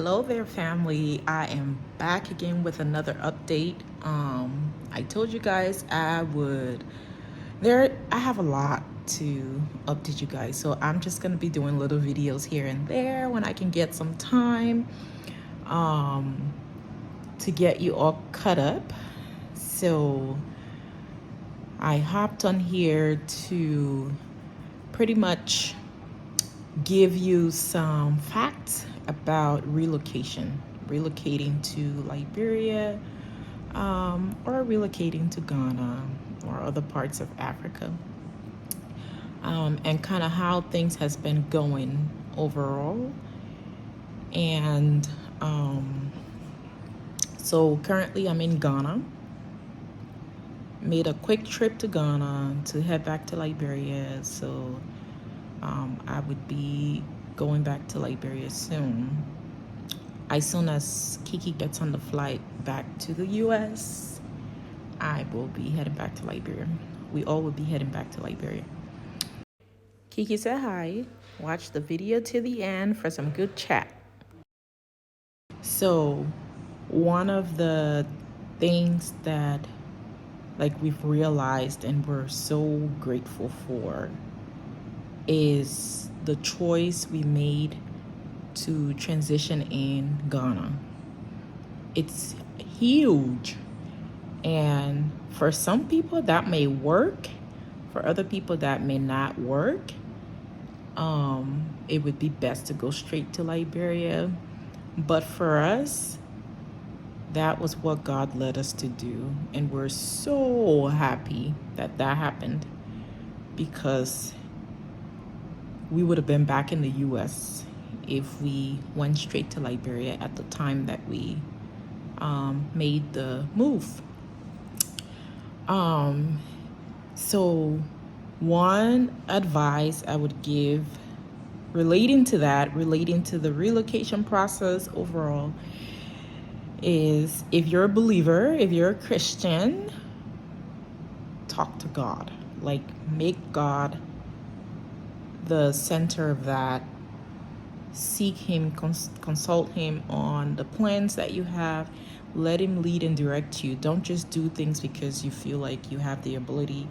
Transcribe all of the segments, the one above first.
Hello there, family. I am back again with another update. I told you guys I have a lot to update you guys, so I'm just gonna be doing little videos here and there when I can get some time to get you all caught up. So I hopped on here to pretty much give you some facts about relocating to Liberia, or relocating to Ghana or other parts of Africa, and kind of how things has been going overall. And so currently I'm in Ghana. Made a quick trip to Ghana to head back to Liberia. So I would be going back to Liberia soon. As soon as Kiki gets on the flight back to the US, I will be heading back to Liberia. We all will be heading back to Liberia. Kiki said hi. Watch the video to the end for some good chat. So, one of the things that we've realized and we're so grateful for is the choice we made to transition in Ghana. It's huge, and for some people that may work, for other people that may not work. It would be best to go straight to Liberia, but for us, that was what God led us to do, and we're so happy that that happened, because we would have been back in the US if we went straight to Liberia at the time that we made the move. So one advice I would give relating to the relocation process overall, is if you're a believer, if you're a Christian, talk to God. Make God the center of that. Seek him, consult him on the plans that you have. Let him lead and direct you. Don't just do things because you feel like you have the ability,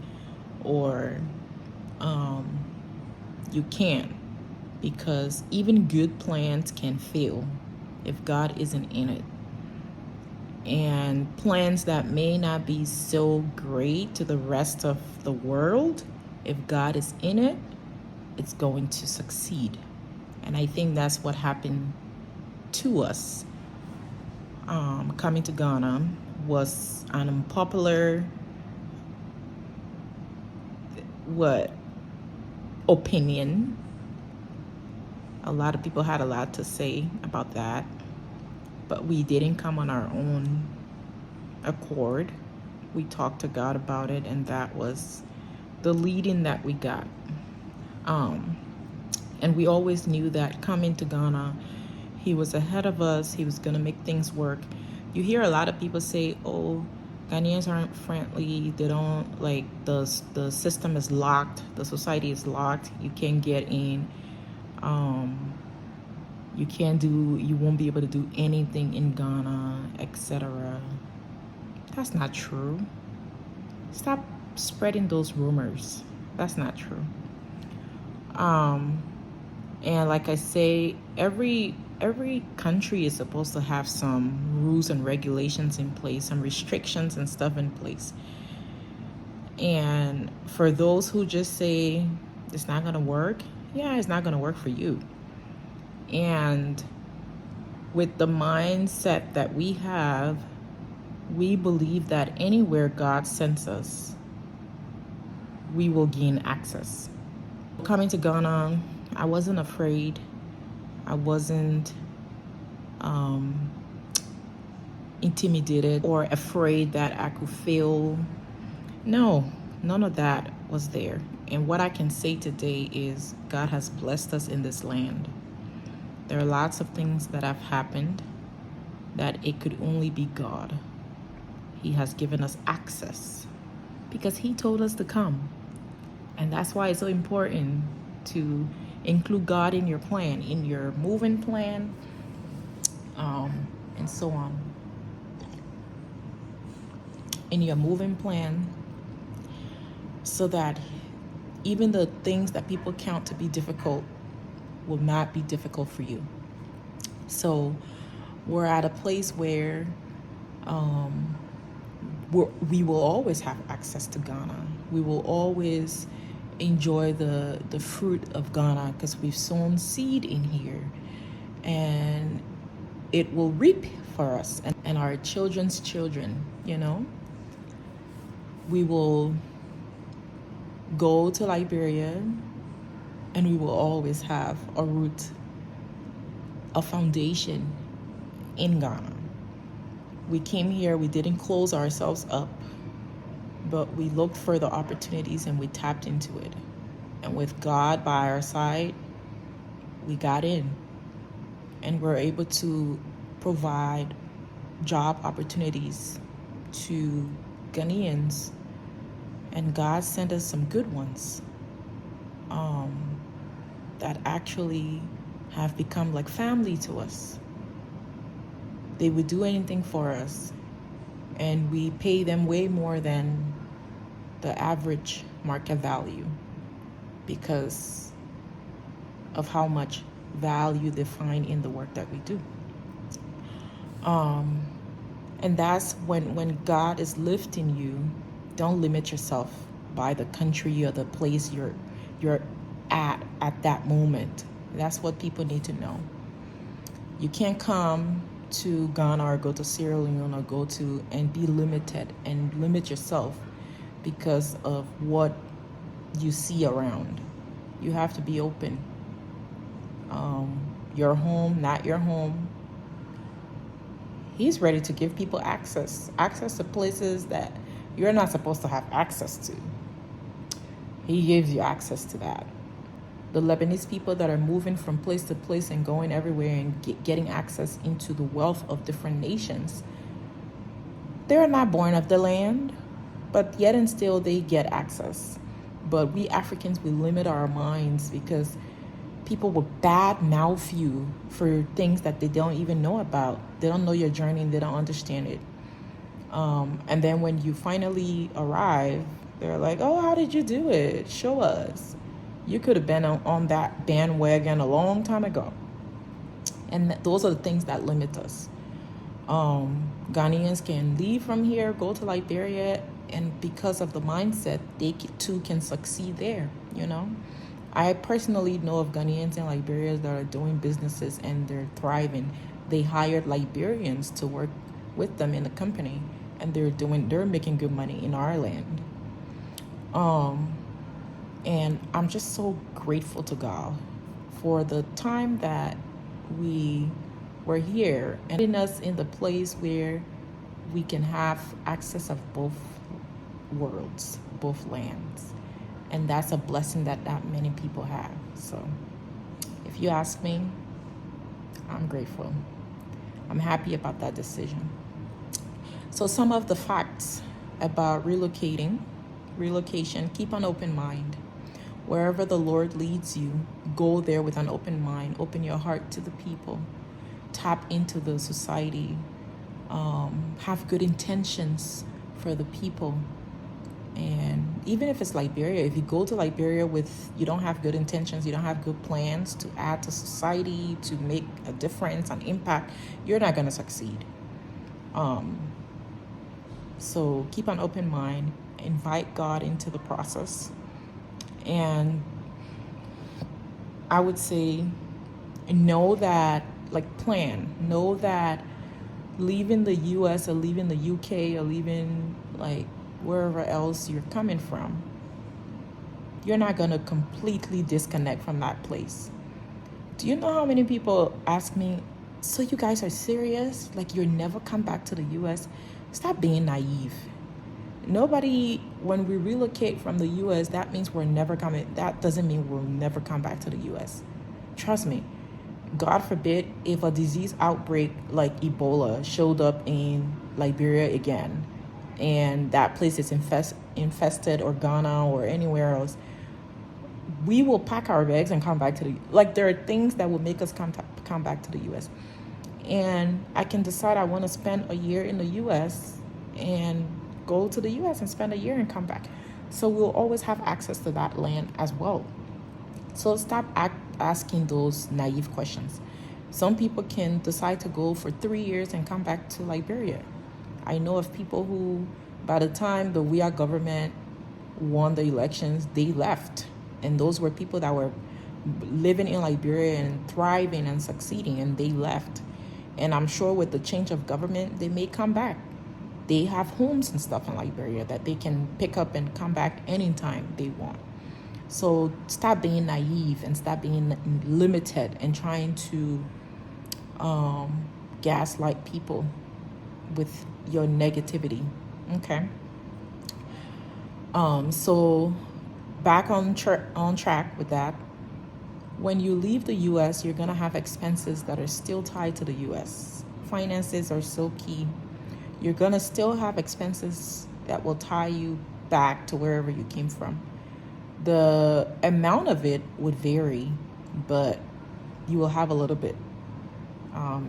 or you can, because even good plans can fail if God isn't in it. And plans that may not be so great to the rest of the world, if God is in it, it's going to succeed. And I think that's what happened to us. Coming to Ghana was an unpopular opinion. A lot of people had a lot to say about that, but we didn't come on our own accord. We talked to God about it, and that was the leading that we got. And we always knew that coming to Ghana, he was ahead of us. He was going to make things work. You hear a lot of people say, oh, Ghanaians aren't friendly. They don't, the system is locked. The society is locked. You can't get in. You won't be able to do anything in Ghana, etc. That's not true. Stop spreading those rumors. That's not true. And like I say, every country is supposed to have some rules and regulations in place, some restrictions and stuff in place. And for those who just say it's not going to work, yeah, it's not going to work for you. And with the mindset that we have, we believe that anywhere God sends us, we will gain access. Coming to Ghana, I wasn't afraid. I wasn't intimidated or afraid that I could fail. No, none of that was there. And what I can say today is God has blessed us in this land. There are lots of things that have happened that it could only be God. He has given us access because he told us to come. And that's why it's so important to include God in your plan, in your moving plan. and so on. In your moving plan, so that even the things that people count to be difficult will not be difficult for you. So we're at a place where we will always have access to Ghana. We will always enjoy the fruit of Ghana because we've sown seed in here, and it will reap for us and our children's children. We will go to Liberia, and we will always have a root, a foundation in Ghana. We came here, we didn't close ourselves up, but we looked for the opportunities and we tapped into it. And with God by our side, we got in, and we're able to provide job opportunities to Ghanaians, and God sent us some good ones that actually have become like family to us. They would do anything for us, and we pay them way more than the average market value because of how much value they find in the work that we do. And that's when God is lifting you, don't limit yourself by the country or the place you're at that moment. That's what people need to know. You can't come to Ghana or go to Sierra Leone or go to and be limited and limit yourself because of what you see around. You have to be open. Your home, not your home. He's ready to give people access to places that you're not supposed to have access to. He gives you access to that. The Lebanese people that are moving from place to place and going everywhere and getting access into the wealth of different nations, they're not born of the land, but yet and still they get access. But we Africans, we limit our minds because people will bad mouth you for things that they don't even know about. They don't know your journey and they don't understand it. And then when you finally arrive, they're like, oh, how did you do it? Show us. You could have been on that bandwagon a long time ago. And those are the things that limit us. Ghanaians can leave from here, go to Liberia, and because of the mindset, they too can succeed there, I personally know of Ghanaians in Liberia that are doing businesses and they're thriving. They hired Liberians to work with them in the company, and they're making good money in our land. And I'm just so grateful to God for the time that we were here and putting us in the place where we can have access of both worlds, both lands. And that's a blessing that not many people have. So if you ask me, I'm grateful. I'm happy about that decision. So some of the facts about relocation, keep an open mind. Wherever the Lord leads you, go there with an open mind. Open your heart to the people. Tap into the society. Have good intentions for the people. And even if it's Liberia, if you go to Liberia you don't have good intentions, you don't have good plans to add to society, to make a difference, an impact, you're not going to succeed. So keep an open mind, invite God into the process. And I would say, know that leaving the US or leaving the UK or leaving wherever else you're coming from, you're not going to completely disconnect from that place. Do you know how many people ask me, so you guys are serious? You'll never come back to the US? Stop being naive. Nobody, when we relocate from the US, that means we're never coming. That doesn't mean we'll never come back to the US. Trust me. God forbid if a disease outbreak like Ebola showed up in Liberia again, and that place is infested, or Ghana or anywhere else, we will pack our bags and come back to there are things that will make us come back to the US. and I can decide I want to spend a year in the US and go to the US and spend a year and come back. So we'll always have access to that land as well. So stop asking those naive questions. Some people can decide to go for 3 years and come back to Liberia. I know of people who, by the time the WIA government won the elections, they left. And those were people that were living in Liberia and thriving and succeeding, and they left. And I'm sure with the change of government, they may come back. They have homes and stuff in Liberia that they can pick up and come back anytime they want. So stop being naive and stop being limited and trying to gaslight people with your negativity. Okay. So back on track with that. When you leave the US, you're gonna have expenses that are still tied to the US. Finances are so key. You're gonna still have expenses that will tie you back to wherever you came from. The amount of it would vary, but you will have a little bit.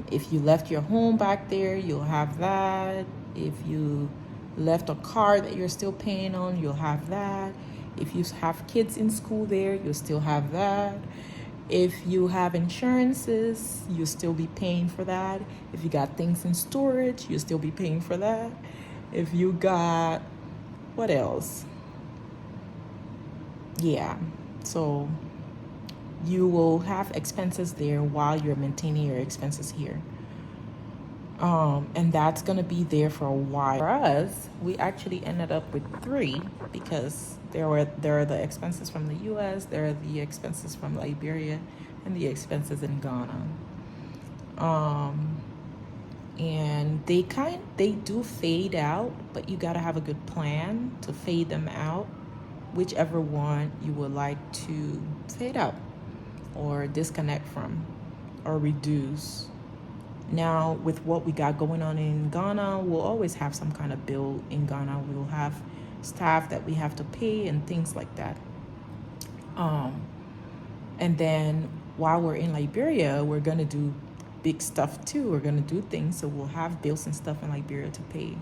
If you left your home back there, you'll have that. If you left a car that you're still paying on, you'll have that. If you have kids in school there, you'll still have that. If you have insurances, you'll still be paying for that. If you got things in storage, you'll still be paying for that. If you got, what else? Yeah, so you will have expenses there while you're maintaining your expenses here. And that's gonna be there for a while. For us, we actually ended up with 3 because there are the expenses from the US, there are the expenses from Liberia, and the expenses in Ghana. And they do fade out, but you gotta have a good plan to fade them out, whichever one you would like to fade out or disconnect from or reduce. Now, with what we got going on in Ghana, we'll always have some kind of bill in Ghana. We'll have staff that we have to pay and things like that. And then while we're in Liberia, we're going to do big stuff too. We're going to do things. So we'll have bills and stuff in Liberia to pay.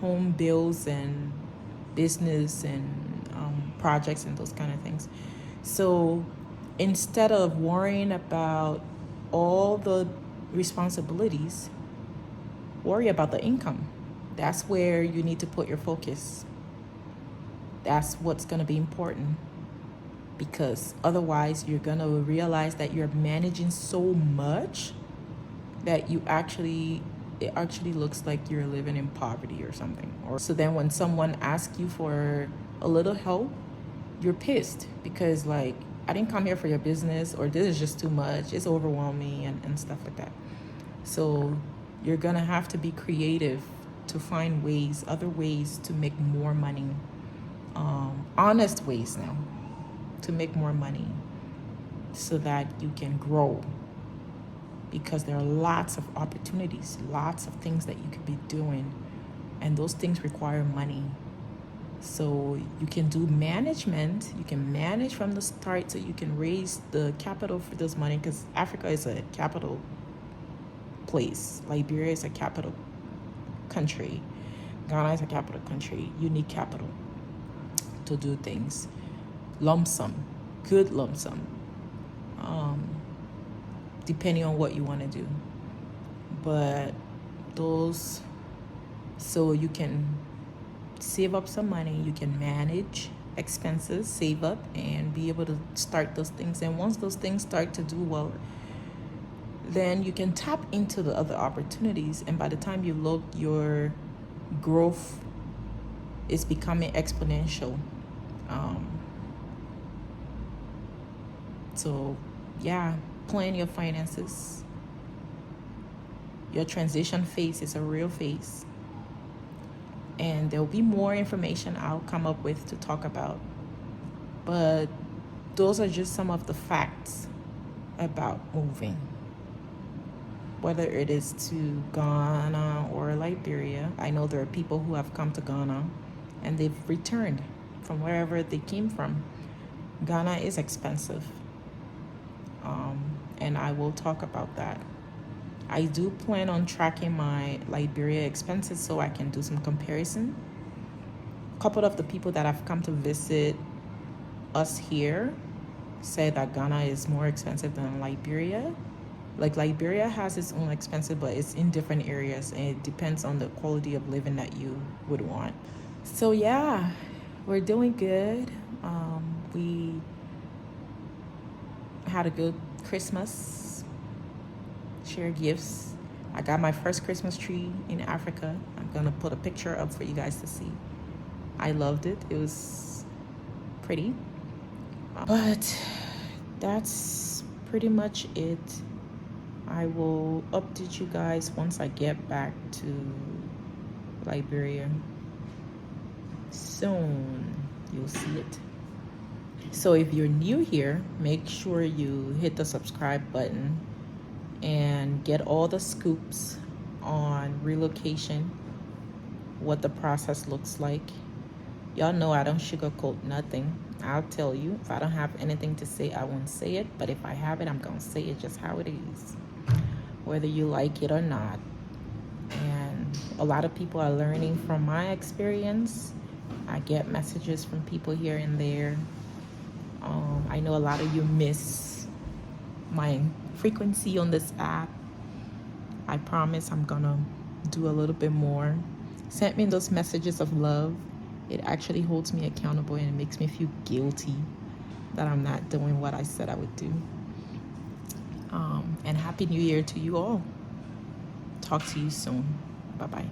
Home bills and business and projects and those kind of things. So instead of worrying about all the responsibilities, worry about the income. That's where you need to put your focus. That's what's going to be important, because otherwise you're going to realize that you're managing so much that it actually looks like you're living in poverty or something. Or so then when someone asks you for a little help, you're pissed because like, I didn't come here for your business, or this is just too much, it's overwhelming and stuff like that. So you're gonna have to be creative to find other ways to make more money, honest ways now to make more money so that you can grow, because there are lots of opportunities, lots of things that you could be doing, and those things require money. So you can do management, you can manage from the start so you can raise the capital for this money, because Africa is a capital place. Liberia is a capital country. Ghana is a capital country. You need capital to do things. Lump sum, good lump sum, depending on what you want to do. But those, so you can save up some money, you can manage expenses, save up, and be able to start those things. And once those things start to do well, then you can tap into the other opportunities. And by the time you look, your growth is becoming exponential. So yeah, plan your finances. Your transition phase is a real phase. And there'll be more information I'll come up with to talk about. But those are just some of the facts about moving. Whether it is to Ghana or Liberia, I know there are people who have come to Ghana and they've returned from wherever they came from. Ghana is expensive. And I will talk about that. I do plan on tracking my Liberia expenses so I can do some comparison. A couple of the people that have come to visit us here say that Ghana is more expensive than Liberia. Like Liberia has its own expenses, but it's in different areas and it depends on the quality of living that you would want. So yeah, we're doing good. We had a good Christmas, share gifts. I got my first Christmas tree in Africa. I'm gonna put a picture up for you guys to see. I loved it. It was pretty. But that's pretty much it. I will update you guys once I get back to Liberia. Soon you'll see it. So if you're new here, make sure you hit the subscribe button and get all the scoops on relocation, what the process looks like. Y'all know I don't sugarcoat nothing. I'll tell you. If I don't have anything to say, I won't say it. But if I have it, I'm going to say it just how it is, whether you like it or not. And a lot of people are learning from my experience. I get messages from people here and there. I know a lot of you miss my frequency on this app. I promise I'm going to do a little bit more. Send me those messages of love. It actually holds me accountable and it makes me feel guilty that I'm not doing what I said I would do. And Happy New Year to you all. Talk to you soon. Bye-bye.